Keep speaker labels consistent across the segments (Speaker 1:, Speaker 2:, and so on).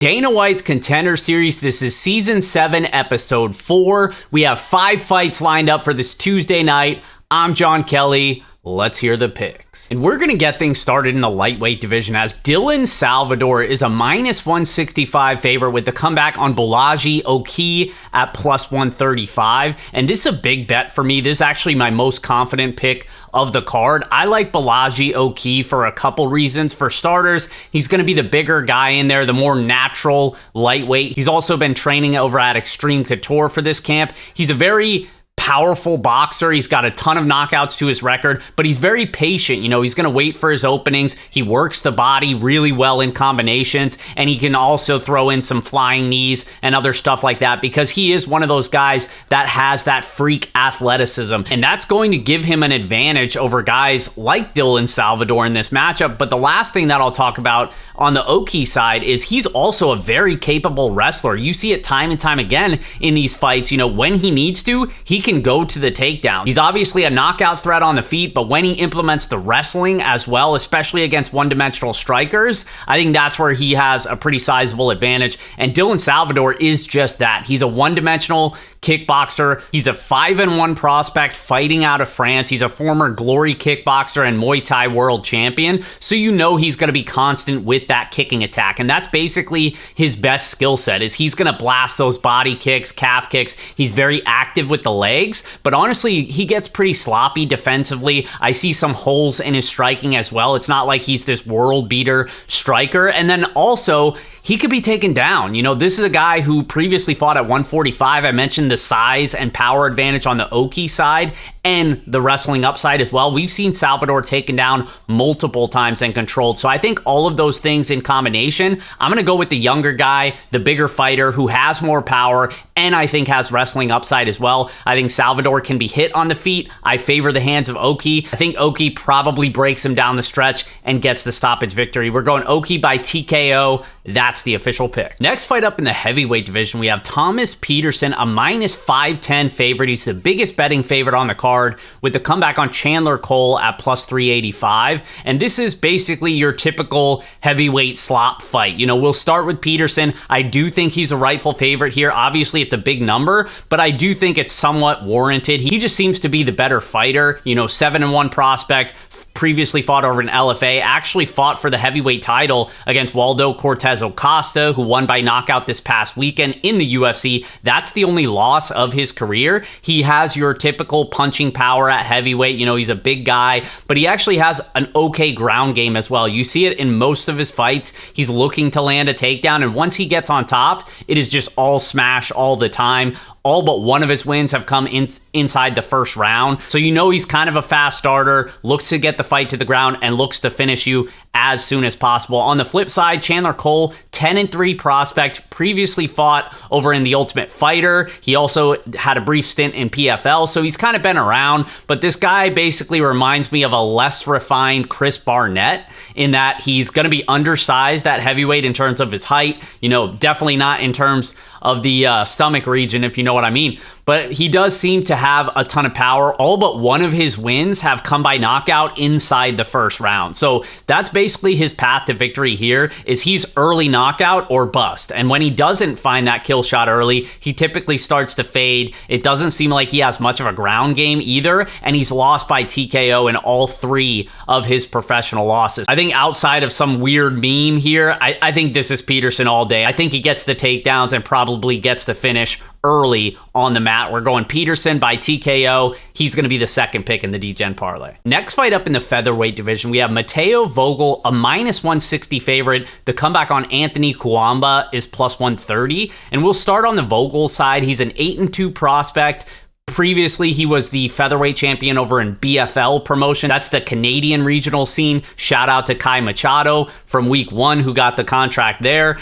Speaker 1: Dana White's Contender Series. This is Season 7, Episode 4. We have 5 fights lined up for this Tuesday night. I'm John Kelly. Let's hear the picks. And we're going to get things started in the lightweight division as Dylan Salvador is a minus 165 favorite with the comeback on Balaji Oki at plus 135. And this is a big bet for me. This is actually my most confident pick of the card. I like Balaji Oki for a couple reasons. For starters, he's going to be the bigger guy in there, the more natural lightweight. He's also been training over at Extreme Couture for this camp. He's a very powerful boxer. He's got a ton of knockouts to his record, but he's very patient. You know, he's going to wait for his openings. He works the body really well in combinations, and he can also throw in some flying knees and other stuff like that because he is one of those guys that has that freak athleticism, and that's going to give him an advantage over guys like Dylan Salvador in this matchup. But the last thing that I'll talk about on the Oki side is he's also a very capable wrestler. You see it time and time again in these fights. You know, when he needs to, he can go to the takedown. He's obviously a knockout threat on the feet, but when he implements the wrestling as well, especially against one-dimensional strikers, I think that's where he has a pretty sizable advantage. And Dylan Salvador is just that. He's a one-dimensional kickboxer. He's a 5-1 prospect fighting out of France. He's a former Glory kickboxer and Muay Thai world champion. So you know he's going to be constant with that kicking attack. And that's basically his best skill set, is he's going to blast those body kicks, calf kicks. He's very active with the legs, but honestly, he gets pretty sloppy defensively. I see some holes in his striking as well. It's not like he's this world beater striker. And then also, he could be taken down. You know, this is a guy who previously fought at 145. I mentioned the size and power advantage on the Oki side and the wrestling upside as well. We've seen Salvador taken down multiple times and controlled. So I think all of those things in combination, I'm going to go with the younger guy, the bigger fighter who has more power and I think has wrestling upside as well. I think Salvador can be hit on the feet. I favor the hands of Oki. I think Oki probably breaks him down the stretch and gets the stoppage victory. We're going Oki by TKO. That's the official pick. Next fight up in the heavyweight division, we have Thomas Peterson, a minus 510 favorite. He's the biggest betting favorite on the card with the comeback on Chandler Cole at plus 385. And this is basically your typical heavyweight slop fight. You know, we'll start with Peterson. I do think he's a rightful favorite here. Obviously, it's a big number, but I do think it's somewhat warranted. He just seems to be the better fighter. You know, 7-1 prospect, previously fought over in LFA, actually fought for the heavyweight title against Waldo Cortez Acosta, who won by knockout this past weekend in the UFC. That's the only loss of his career. He has your typical punching power at heavyweight. You know, he's a big guy, but he actually has an okay ground game as well. You see it in most of his fights. He's looking to land a takedown, and once he gets on top, it is just all smash all the time. All but one of his wins have come inside the first round. So you know he's kind of a fast starter, looks to get the fight to the ground, and looks to finish you as soon as possible. On the flip side, Chandler Cole, 10-3 prospect, previously fought over in The Ultimate Fighter. He also had a brief stint in PFL, so he's kind of been around. But this guy basically reminds me of a less refined Chris Barnett in that he's going to be undersized at heavyweight in terms of his height. You know, definitely not in terms of the stomach region, if you know what I mean. But he does seem to have a ton of power. All but one of his wins have come by knockout inside the first round. So that's basically his path to victory here, is he's early knockout or bust. And when he doesn't find that kill shot early, he typically starts to fade. It doesn't seem like he has much of a ground game either, and he's lost by TKO in all 3 of his professional losses. I think outside of some weird meme here, I think this is Peterson all day. I think he gets the takedowns and probably gets the finish early on the mat. We're going Peterson by TKO. He's going to be the second pick in the DGen parlay. Next fight up in the featherweight division, we have Mateo Vogle, a minus 160 favorite. The comeback on Anthony Cuamba is plus 130. And we'll start on the Vogle side. He's an 8-2 prospect. Previously, he was the featherweight champion over in BFL promotion. That's the Canadian regional scene. Shout out to Kai Machado from week 1 who got the contract there.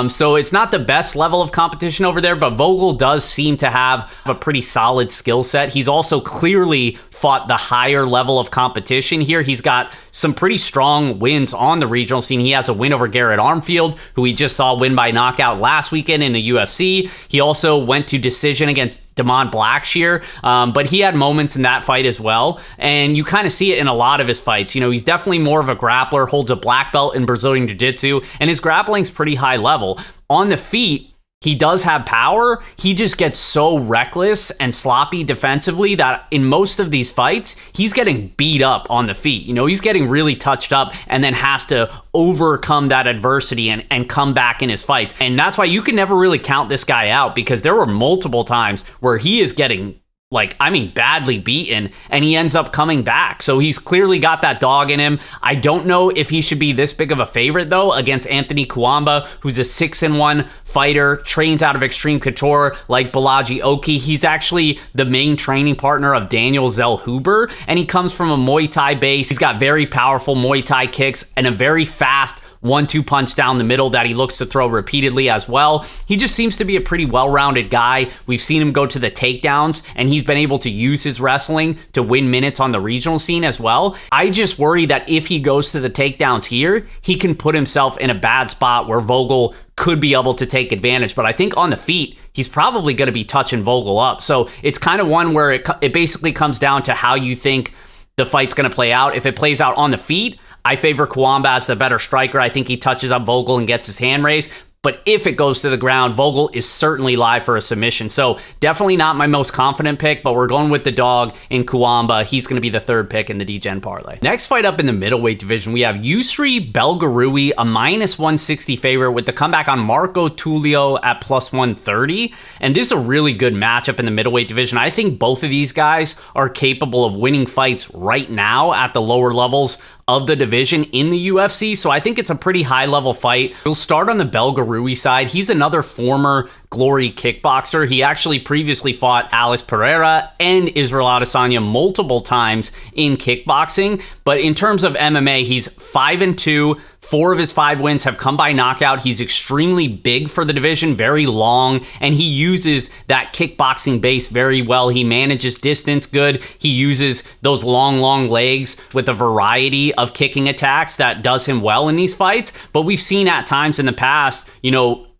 Speaker 1: So it's not the best level of competition over there, but Vogle does seem to have a pretty solid skill set. He's also clearly fought the higher level of competition here. He's got some pretty strong wins on the regional scene. He has a win over Garrett Armfield, who we just saw win by knockout last weekend in the UFC. He also went to decision against Damon Blackshear, but he had moments in that fight as well, and you kind of see it in a lot of his fights. You know, he's definitely more of a grappler, holds a black belt in Brazilian Jiu-Jitsu, and his grappling's pretty high level. On the feet, he does have power. He just gets so reckless and sloppy defensively that in most of these fights, he's getting beat up on the feet. He's getting really touched up and then has to overcome that adversity and come back in his fights. And that's why you can never really count this guy out, because there were multiple times where he is getting badly beaten, and he ends up coming back. So he's clearly got that dog in him. I don't know if he should be this big of a favorite, though, against Anthony Kuamba, who's a 6-1 fighter, trains out of Extreme Couture like Balaji Oki. He's actually the main training partner of Daniel Zellhuber, and he comes from a Muay Thai base. He's got very powerful Muay Thai kicks and a very fast 1-2 punch down the middle that he looks to throw repeatedly as well. He just seems to be a pretty well-rounded guy. We've seen him go to the takedowns, and he's been able to use his wrestling to win minutes on the regional scene as well. I just worry that if he goes to the takedowns here, he can put himself in a bad spot where Vogle could be able to take advantage. But I think on the feet, he's probably going to be touching Vogle up. So it's kind of one where it basically comes down to how you think the fight's going to play out. If it plays out on the feet, I favor Kuamba as the better striker. I think he touches up Vogle and gets his hand raised. But if it goes to the ground, Vogle is certainly live for a submission. So definitely not my most confident pick, but we're going with the dog in Kuamba. He's going to be the third pick in the DGen parlay. Next fight up in the middleweight division, we have Yusri Belgaroui, a -160 favorite with the comeback on Marco Tulio at +130. And this is a really good matchup in the middleweight division. I think both of these guys are capable of winning fights right now at the lower levels of the division in the UFC, so I think it's a pretty high-level fight. We'll start on the Belgaroui side. He's another former Glory kickboxer. He actually previously fought Alex Pereira and Israel Adesanya multiple times in kickboxing, but in terms of MMA, he's 5-2. 4 of his 5 wins have come by knockout. He's extremely big for the division, very long, and he uses that kickboxing base very well. He manages distance good. He uses those long legs with a variety of kicking attacks that does him well in these fights. But we've seen at times in the past,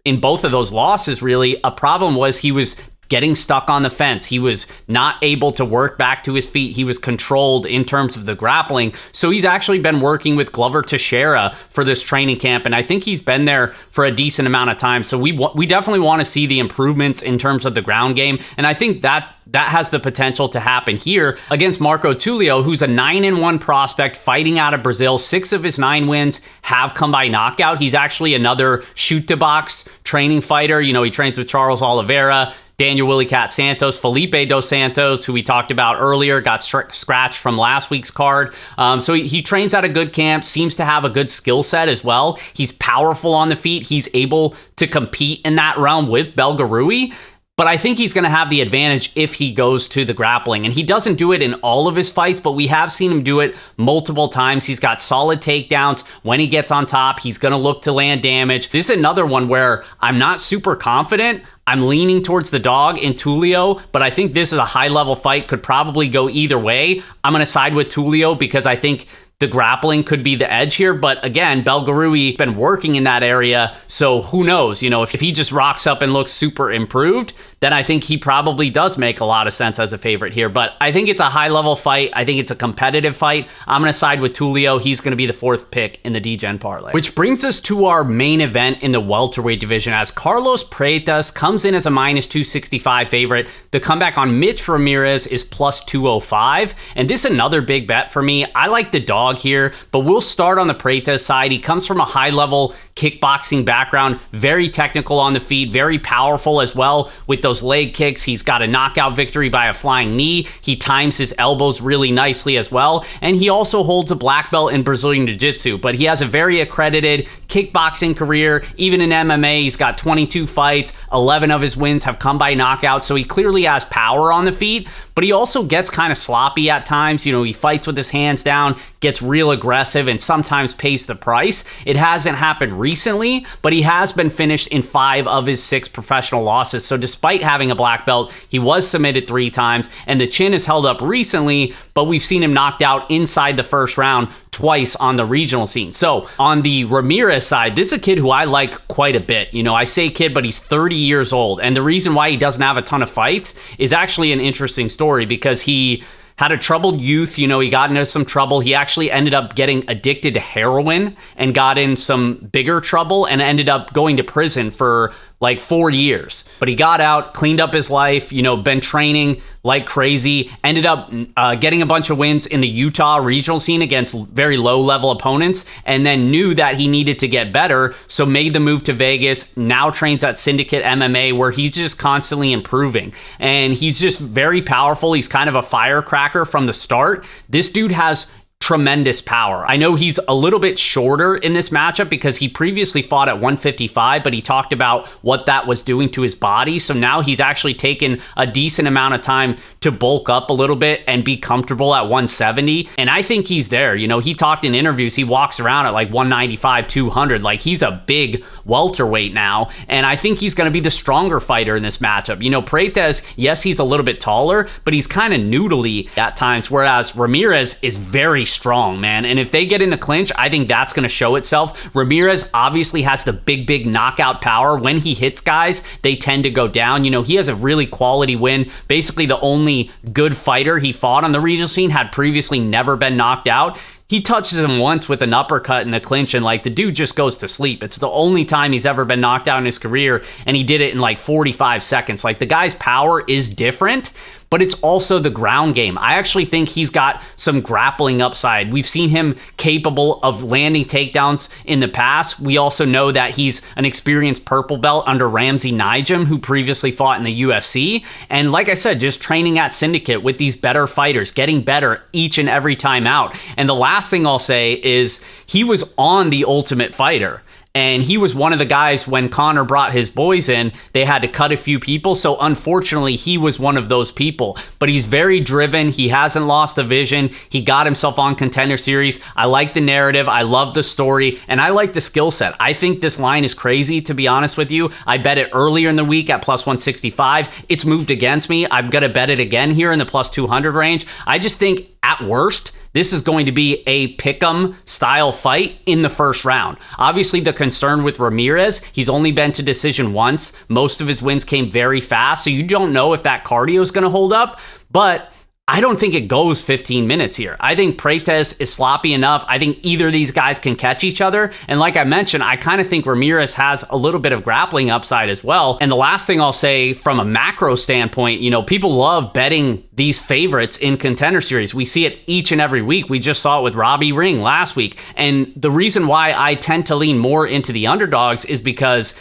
Speaker 1: in both of those losses, really, a problem was he was getting stuck on the fence. He was not able to work back to his feet. He was controlled in terms of the grappling. So he's actually been working with Glover Teixeira for this training camp, and I think he's been there for a decent amount of time. So we definitely want to see the improvements in terms of the ground game, and I think that has the potential to happen here against Marco Tulio, who's a 9-1 prospect fighting out of Brazil. 6 of his 9 wins have come by knockout. He's actually another shoot-to-box training fighter. He trains with Charles Oliveira, Daniel Willie Cat Santos, Felipe Dos Santos, who we talked about earlier, got scratched from last week's card. So he trains at a good camp, seems to have a good skill set as well. He's powerful on the feet. He's able to compete in that realm with Belgaroui. But I think he's going to have the advantage if he goes to the grappling. And he doesn't do it in all of his fights, but we have seen him do it multiple times. He's got solid takedowns. When he gets on top, he's going to look to land damage. This is another one where I'm not super confident. I'm leaning towards the dog in Tulio, but I think this is a high-level fight. Could probably go either way. I'm going to side with Tulio because I think the grappling could be the edge here, but again, Belgaroui been working in that area, so who knows? If he just rocks up and looks super improved, then I think he probably does make a lot of sense as a favorite here. But I think it's a high-level fight. I think it's a competitive fight. I'm going to side with Tulio. He's going to be the 4th pick in the DGen parlay. Which brings us to our main event in the welterweight division as Carlos Praetas comes in as a -265 favorite. The comeback on Mitch Ramirez is +205. And this is another big bet for me. I like the dog here, but we'll start on the Praetas side. He comes from a high-level kickboxing background, very technical on the feet, very powerful as well with those leg kicks. He's got a knockout victory by a flying knee. He times his elbows really nicely as well. And he also holds a black belt in Brazilian Jiu-Jitsu, but he has a very accredited kickboxing career. Even in MMA, he's got 22 fights. 11 of his wins have come by knockout, so he clearly has power on the feet, but he also gets kind of sloppy at times. He fights with his hands down, gets real aggressive, and sometimes pays the price. It hasn't happened recently, but he has been finished in 5 of his 6 professional losses. So despite having a black belt, he was submitted 3 times, and the chin has held up recently, but we've seen him knocked out inside the first round twice on the regional scene. So on the Ramirez side, this is a kid who I like quite a bit. I say kid, but he's 30 years old. And the reason why he doesn't have a ton of fights is actually an interesting story because he had a troubled youth. You know, he got into some trouble. He actually ended up getting addicted to heroin and got in some bigger trouble and ended up going to prison for like 4 years. But he got out, cleaned up his life, you know, been training like crazy, ended up getting a bunch of wins in the Utah regional scene against very low-level opponents, and then knew that he needed to get better, so made the move to Vegas, now trains at Syndicate MMA, where he's just constantly improving. And he's just very powerful. He's kind of a firecracker from the start. This dude has tremendous power. I know he's a little bit shorter in this matchup because he previously fought at 155, but he talked about what that was doing to his body. So now he's actually taken a decent amount of time to bulk up a little bit and be comfortable at 170. And I think he's there. You know, he talked in interviews, he walks around at like 195, 200. Like, he's a big welterweight now. And I think he's going to be the stronger fighter in this matchup. You know, Prates, yes, he's a little bit taller, but he's kind of noodly at times, whereas Ramirez is very strong, man. And if they get in the clinch, I think that's going to show itself. Ramirez obviously has the big knockout power. When he hits guys, they tend to go down. You know, he has a really quality win. Basically, the only good fighter he fought on the regional scene had previously never been knocked out. He touches him once with an uppercut in the clinch, and like, the dude just goes to sleep. It's the only time he's ever been knocked out in his career, and he did it in like 45 seconds. Like, the guy's power is different, but it's also the ground game. I actually think he's got some grappling upside. We've seen him capable of landing takedowns in the past. We also know that he's an experienced purple belt under Ramsey Nijam, who previously fought in the UFC. And like I said, just training at Syndicate with these better fighters, getting better each and every time out. And the last thing I'll say is he was on The Ultimate Fighter. And he was one of the guys when Conor brought his boys in, they had to cut a few people. So unfortunately, he was one of those people. But he's very driven. He hasn't lost the vision. He got himself on Contender Series. I like the narrative. I love the story. And I like the skill set. I think this line is crazy, to be honest with you. I bet it earlier in the week at plus 165. It's moved against me. I'm going to bet it again here in the plus 200 range. I just think, at worst, this is going to be a pick'em style fight in the first round. Obviously, the concern with Ramirez, he's only been to decision once. Most of his wins came very fast, so you don't know if that cardio is going to hold up. But I don't think it goes 15 minutes here. I think Prates is sloppy enough. I think either of these guys can catch each other. And like I mentioned, I kind of think Ramirez has a little bit of grappling upside as well. And the last thing I'll say from a macro standpoint, you know, people love betting these favorites in Contender Series. We see it each and every week. We just saw it with Robbie Ring last week. And the reason why I tend to lean more into the underdogs is because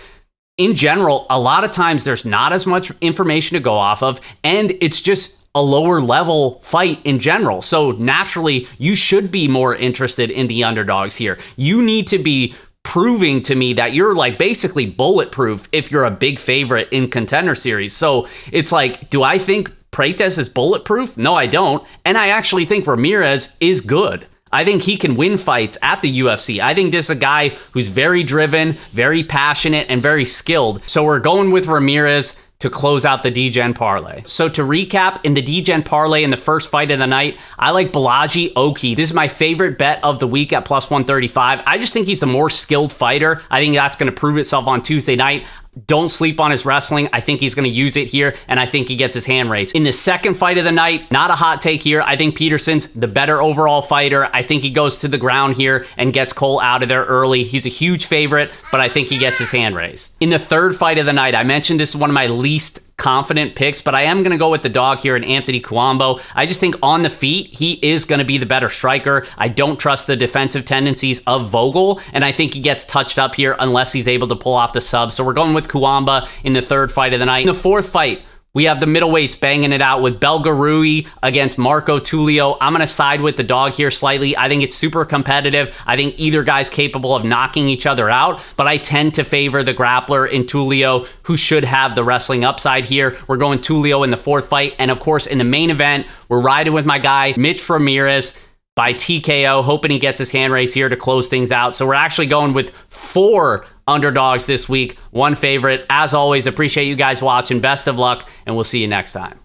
Speaker 1: in general, a lot of times there's not as much information to go off of, and it's just a lower level fight in general. So naturally, you should be more interested in the underdogs here. You need to be proving to me that you're like basically bulletproof if you're a big favorite in Contender Series. So it's like, do I think Prates is bulletproof? No, I don't. And I actually think Ramirez is good. I think he can win fights at the UFC. I think this is a guy who's very driven, very passionate, and very skilled. So we're going with Ramirez to close out the DGen parlay. So to recap, in the DGen parlay in the first fight of the night, I like Balaji Oki. This is my favorite bet of the week at plus 135. I just think he's the more skilled fighter. I think that's going to prove itself on Tuesday night. Don't sleep on his wrestling. I think he's going to use it here, and I think he gets his hand raised. In the second fight of the night, not a hot take here. I think Peterson's the better overall fighter. I think he goes to the ground here and gets Cole out of there early. He's a huge favorite, but I think he gets his hand raised. In the third fight of the night, I mentioned this is one of my least confident picks, but I am going to go with the dog here in Anthony Cuombo. I just think on the feet, he is going to be the better striker. I don't trust the defensive tendencies of Vogle, and I think he gets touched up here unless he's able to pull off the sub. So we're going with Cuombo in the third fight of the night. In the fourth fight, we have the middleweights banging it out with Belgaroui against Marco Tulio. I'm going to side with the dog here slightly. I think it's super competitive. I think either guy's capable of knocking each other out, but I tend to favor the grappler in Tulio, who should have the wrestling upside here. We're going Tulio in the fourth fight. And of course, in the main event, we're riding with my guy, Mitch Ramirez, by TKO, hoping he gets his hand raised here to close things out. So we're actually going with 4 underdogs this week, 1 favorite. As always, appreciate you guys watching. Best of luck, and we'll see you next time.